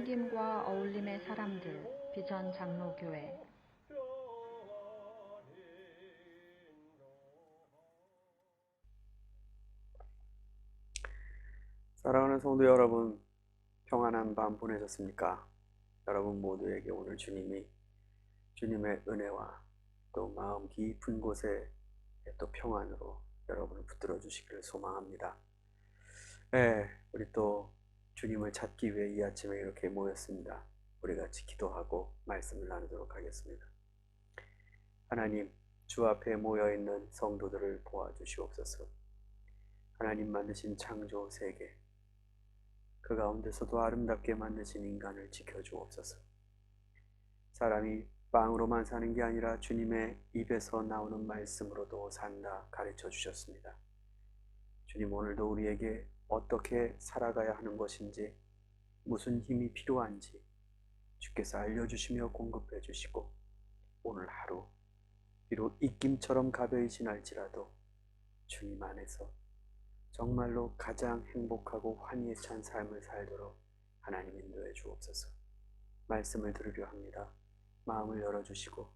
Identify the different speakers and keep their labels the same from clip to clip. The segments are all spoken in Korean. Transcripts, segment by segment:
Speaker 1: 섬김과 어울림의 사람들, 비전 장로교회.
Speaker 2: 사랑하는 성도 여러분, 평안한 밤 보내셨습니까? 여러분 모두에게 오늘 주님의 은혜와 또 마음 깊은 곳에 또 평안으로 여러분을 붙들어 주시기를 소망합니다. 네, 우리 또 주님을 찾기 위해 이 아침에 이렇게 모였습니다. 우리 같이 기도하고 말씀을 나누도록 하겠습니다. 하나님, 주 앞에 모여 있는 성도들을 도와주시옵소서. 하나님 만드신 창조 세계, 그 가운데서도 아름답게 만드신 인간을 지켜주옵소서. 사람이 빵으로만 사는 게 아니라 주님의 입에서 나오는 말씀으로도 산다 가르쳐 주셨습니다. 주님, 오늘도 우리에게 어떻게 살아가야 하는 것인지, 무슨 힘이 필요한지 주께서 알려주시며 공급해 주시고, 오늘 하루 비록 입김처럼 가벼이 지날지라도 주님 안에서 정말로 가장 행복하고 환희에 찬 삶을 살도록 하나님 인도해 주옵소서. 말씀을 들으려 합니다. 마음을 열어주시고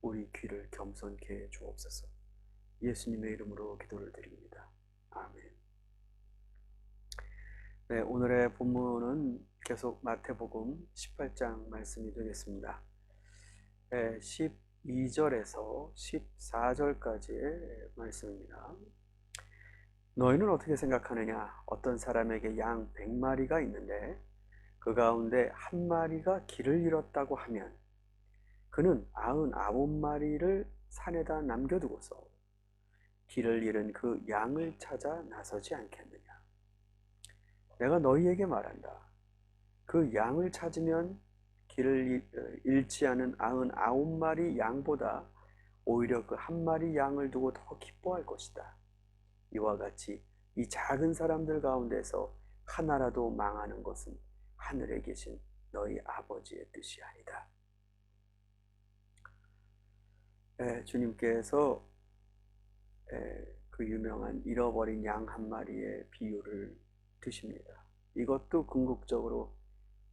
Speaker 2: 우리 귀를 겸손케 해 주옵소서. 예수님의 이름으로 기도를 드립니다. 아멘. 네, 오늘의 본문은 계속 마태복음 18장 말씀이 되겠습니다. 12절에서 14절까지의 말씀입니다. 너희는 어떻게 생각하느냐? 어떤 사람에게 양 100마리가 있는데 그 가운데 한 마리가 길을 잃었다고 하면 그는 99마리를 산에다 남겨두고서 길을 잃은 그 양을 찾아 나서지 않겠느냐? 내가 너희에게 말한다. 그 양을 찾으면 길을 잃지 않은 99마리 양보다 오히려 그 한 마리 양을 두고 더 기뻐할 것이다. 이와 같이 이 작은 사람들 가운데서 하나라도 망하는 것은 하늘에 계신 너희 아버지의 뜻이 아니다. 주님께서 그 유명한 잃어버린 양 한 마리의 비유를 드십니다. 이것도 궁극적으로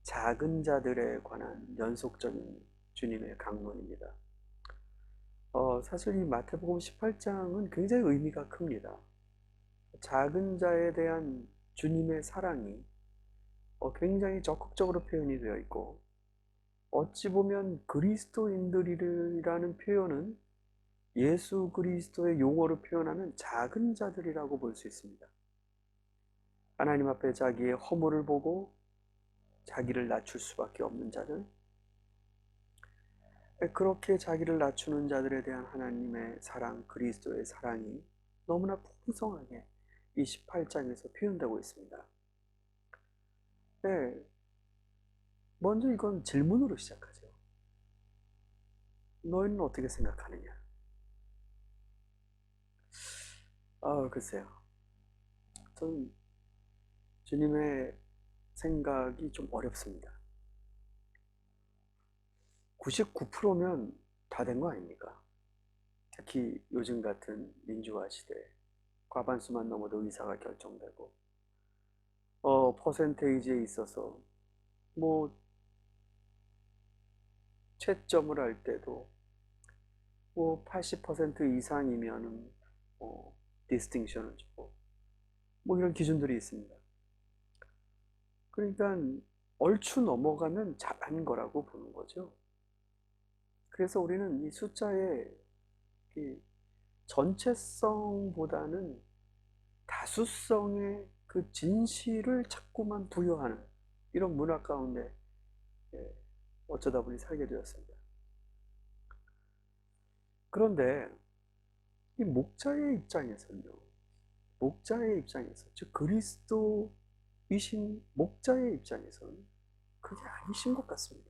Speaker 2: 작은 자들에 관한 연속적인 주님의 강론입니다. 사실 이 마태복음 18장은 굉장히 의미가 큽니다. 작은 자에 대한 주님의 사랑이 굉장히 적극적으로 표현이 되어 있고, 어찌 보면 그리스도인들이라는 표현은 예수 그리스도의 용어로 표현하는 작은 자들이라고 볼 수 있습니다. 하나님 앞에 자기의 허물을 보고 자기를 낮출 수밖에 없는 자들, 그렇게 자기를 낮추는 자들에 대한 하나님의 사랑, 그리스도의 사랑이 너무나 풍성하게 이 18장에서 표현되고 있습니다. 네, 먼저 이건 질문으로 시작하죠. 너희는 어떻게 생각하느냐? 글쎄요. 저는 주님의 생각이 좀 어렵습니다. 99%면 다 된 거 아닙니까? 특히 요즘 같은 민주화 시대에 과반수만 넘어도 의사가 결정되고, 퍼센테이지에 있어서 뭐 채점을 할 때도 뭐 80% 이상이면은 디스팅션을 주고 뭐 이런 기준들이 있습니다. 그러니까 얼추 넘어가면 잘한 거라고 보는 거죠. 그래서 우리는 이 숫자의 이 전체성보다는 다수성의 그 진실을 자꾸만 부여하는 이런 문화 가운데 어쩌다 보니 살게 되었습니다. 그런데 이 목자의 입장에서는요, 목자의 입장에서, 즉 그리스도이신 목자의 입장에서는 그게 아니신 것 같습니다.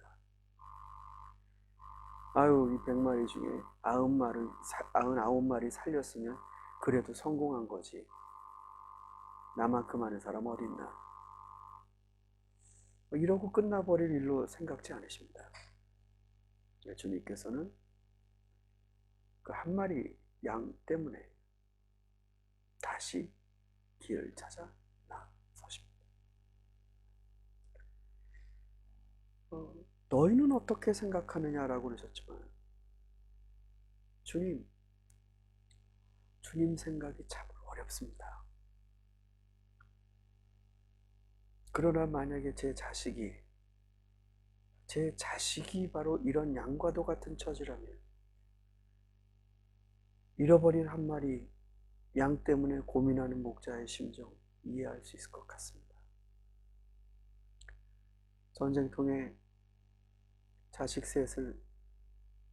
Speaker 2: 아유, 이 100마리 중에 99마리 살렸으면 그래도 성공한 거지. 나만큼 하는 사람 어딨나. 이러고 끝나버릴 일로 생각지 않으십니다. 주님께서는 그 한 마리 양 때문에 다시 길을 찾아 나서십니다. 너희는 어떻게 생각하느냐라고 그러셨지만 주님 생각이 참 어렵습니다. 그러나 만약에 제 자식이 바로 이런 양과도 같은 처지라면 잃어버린 한 마리 양 때문에 고민하는 목자의 심정 이해할 수 있을 것 같습니다. 전쟁통에 자식 셋을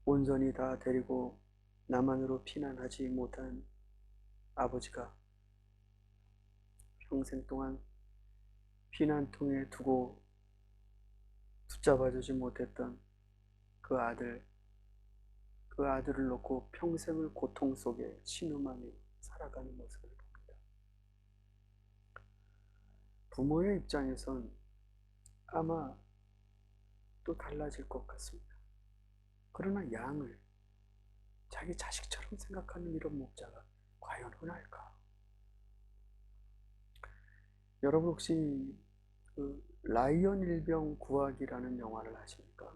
Speaker 2: 온전히 다 데리고 남한으로 피난하지 못한 아버지가 평생 동안 피난통에 두고 붙잡아주지 못했던 그 아들을 놓고 평생을 고통 속에 신음하며 살아가는 모습을 봅니다. 부모의 입장에선 아마 또 달라질 것 같습니다. 그러나 양을 자기 자식처럼 생각하는 이런 목자가 과연 흔할까? 여러분 혹시 그 라이언 일병 구하기라는 영화를 아십니까?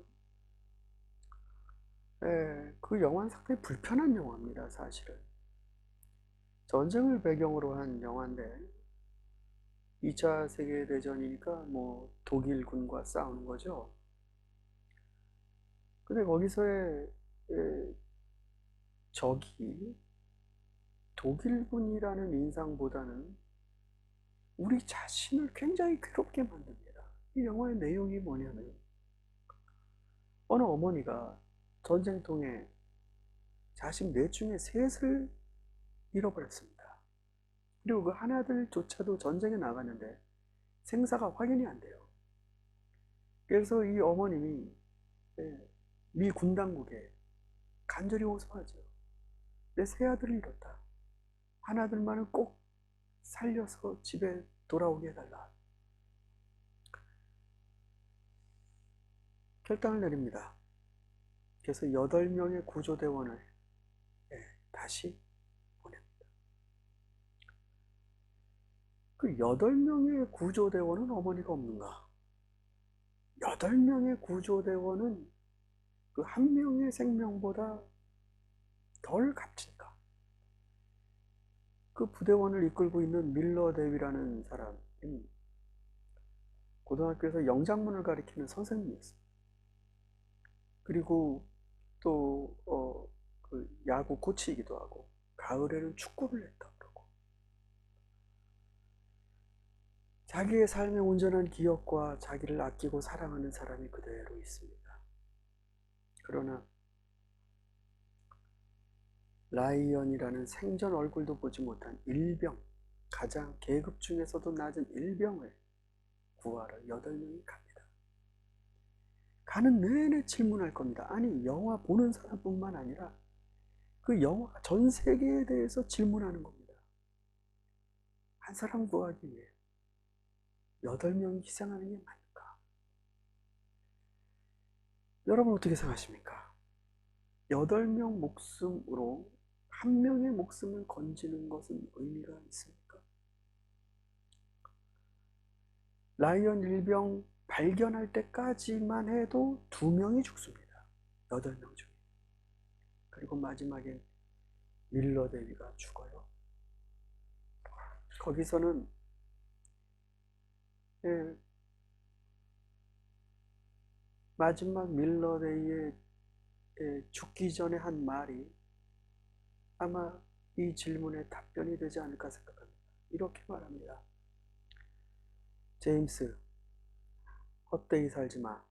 Speaker 2: 네, 그 영화는 상당히 불편한 영화입니다, 사실은. 전쟁을 배경으로 한 영화인데 2차 세계대전이니까 뭐 독일군과 싸우는 거죠. 근데 거기서의 적이 독일군이라는 인상보다는 우리 자신을 굉장히 괴롭게 만듭니다. 이 영화의 내용이 뭐냐면 어느 어머니가 전쟁통에 자식 넷 중에 셋을 잃어버렸습니다. 그리고 그 하나들조차도 전쟁에 나갔는데 생사가 확인이 안 돼요. 그래서 이 어머님이 미 군 당국에 간절히 호소하죠. 내 세 아들을 잃었다. 하나들만은 꼭 살려서 집에 돌아오게 해달라. 결단을 내립니다. 그래서 8명의 구조대원을 다시 보냅니다. 그 8명의 구조대원은 어머니가 없는가? 8명의 구조대원은 그 한 명의 생명보다 덜 값진가? 그 부대원을 이끌고 있는 밀러 대위라는 사람은 고등학교에서 영작문을 가리키는 선생님이었어요. 그리고 또 그 야구 코치이기도 하고 가을에는 축구를 했다 그러고 자기의 삶의 온전한 기억과 자기를 아끼고 사랑하는 사람이 그대로 있습니다. 그러나 라이언이라는 생전 얼굴도 보지 못한 일병, 가장 계급 중에서도 낮은 일병을 구하러 8명이 갑니다. 가는 내내 질문할 겁니다. 아니 영화 보는 사람뿐만 아니라 그 영화 전 세계에 대해서 질문하는 겁니다. 한 사람 구하기 위해 8명이 희생하는 게 맞는가? 여러분 어떻게 생각하십니까? 8명 목숨으로 한 명의 목숨을 건지는 것은 의미가 있습니까? 라이언 일병 발견할 때까지만 해도 2명이 죽습니다. 8명 중에. 그리고 마지막엔 밀러 대위가 죽어요. 거기서는 마지막 밀러 대위의 죽기 전에 한 말이 아마 이 질문의 답변이 되지 않을까 생각합니다. 이렇게 말합니다. 제임스, 헛되이 살지 마.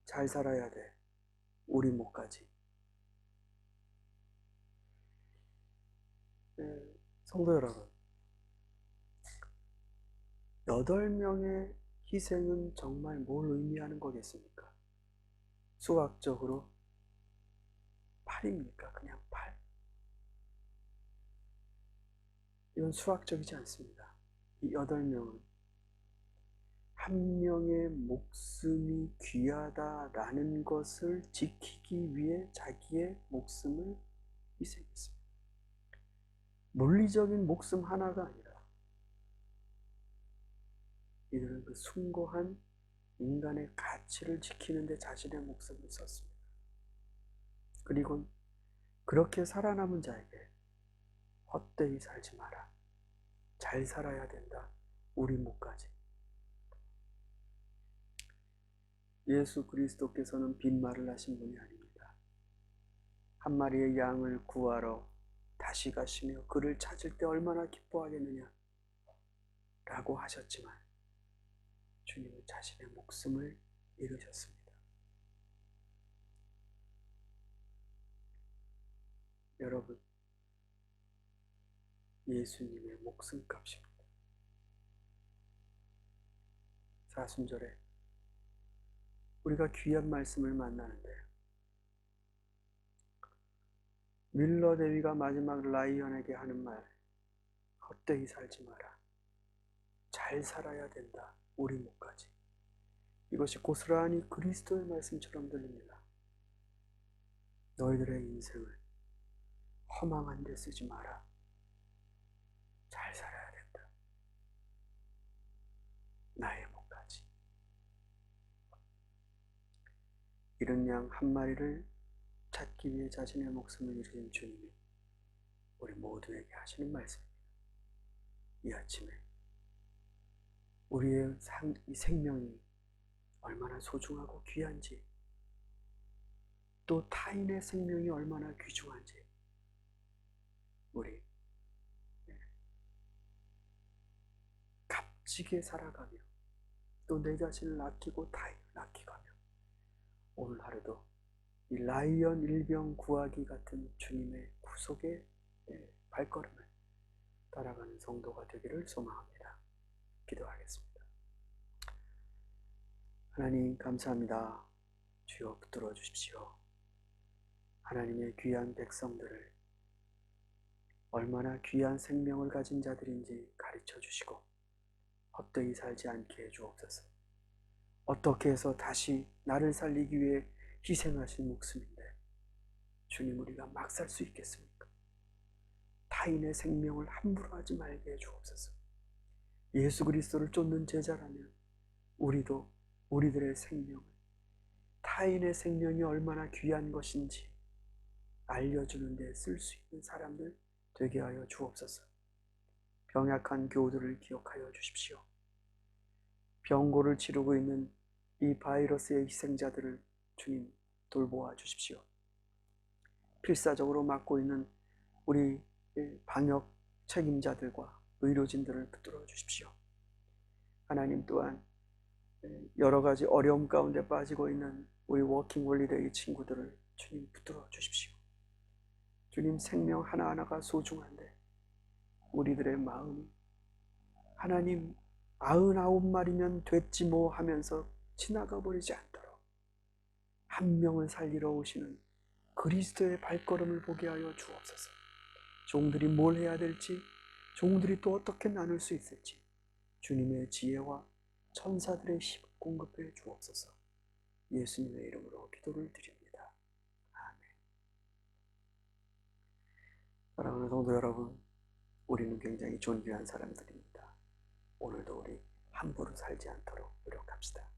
Speaker 2: 잘 살아야 돼. 우리 목까지. 성도 여러분, 8명의 희생은 정말 뭘 의미하는 거겠습니까? 수학적으로 8입니까? 그냥 8? 이건 수학적이지 않습니다. 이 8명은 한 명의 목숨이 귀하다라는 것을 지키기 위해 자기의 목숨을 희생했습니다. 물리적인 목숨 하나가 아니라 이들은 그 숭고한 인간의 가치를 지키는 데 자신의 목숨을 썼습니다. 그리고 그렇게 살아남은 자에게 헛되이 살지 마라. 잘 살아야 된다. 우리 목까지. 예수 그리스도께서는 빈말을 하신 분이 아닙니다. 한 마리의 양을 구하러 다시 가시며 그를 찾을 때 얼마나 기뻐하겠느냐 라고 하셨지만 주님은 자신의 목숨을 잃으셨습니다. 여러분, 예수님의 목숨값입니다. 사순절에 우리가 귀한 말씀을 만나는데 밀러 대위가 마지막 라이언에게 하는 말, 헛되이 살지 마라. 잘 살아야 된다. 우리 목까지. 이것이 고스란히 그리스도의 말씀처럼 들립니다. 너희들의 인생을 허망한 데 쓰지 마라. 잘 살아야 된다. 나의 목까지. 이른 양 한 마리를 찾기 위해 자신의 목숨을 잃으신 주님이 우리 모두에게 하시는 말씀입니다. 이 아침에 우리의 이 생명이 얼마나 소중하고 귀한지, 또 타인의 생명이 얼마나 귀중한지 우리 값지게 살아가며 또 내 자신을 아끼고 타인을 아끼가며 오늘 하루도 이 라이언 일병 구하기 같은 주님의 구속의 발걸음을 따라가는 성도가 되기를 소망합니다. 기도하겠습니다. 하나님 감사합니다. 주여 붙들어 주십시오. 하나님의 귀한 백성들을 얼마나 귀한 생명을 가진 자들인지 가르쳐 주시고 헛되이 살지 않게 해 주옵소서. 어떻게 해서 다시 나를 살리기 위해 희생하신 목숨인데 주님, 우리가 막 살 수 있겠습니까? 타인의 생명을 함부로 하지 말게 해 주옵소서. 예수 그리스도를 쫓는 제자라면 우리도 우리들의 생명을, 타인의 생명이 얼마나 귀한 것인지 알려주는 데 쓸 수 있는 사람들 되게 하여 주옵소서. 병약한 교우들을 기억하여 주십시오. 병고를 치르고 있는 이 바이러스의 희생자들을 주님 돌보아 주십시오. 필사적으로 맡고 있는 우리 방역 책임자들과 의료진들을 붙들어 주십시오. 하나님 또한 여러 가지 어려움 가운데 빠지고 있는 우리 워킹 홀리데이 친구들을 주님 붙들어 주십시오. 주님, 생명 하나하나가 소중한데 우리들의 마음이 하나님 99마리면 됐지 뭐 하면서 지나가 버리지 않도록 한 명을 살리러 오시는 그리스도의 발걸음을 보게 하여 주옵소서. 종들이 뭘 해야 될지, 종들이 또 어떻게 나눌 수 있을지 주님의 지혜와 천사들의 힘을 공급해 주옵소서. 예수님의 이름으로 기도를 드립니다. 아멘. 사랑하는 성도 여러분, 우리는 굉장히 존귀한 사람들입니다. 오늘도 우리 함부로 살지 않도록 노력합시다.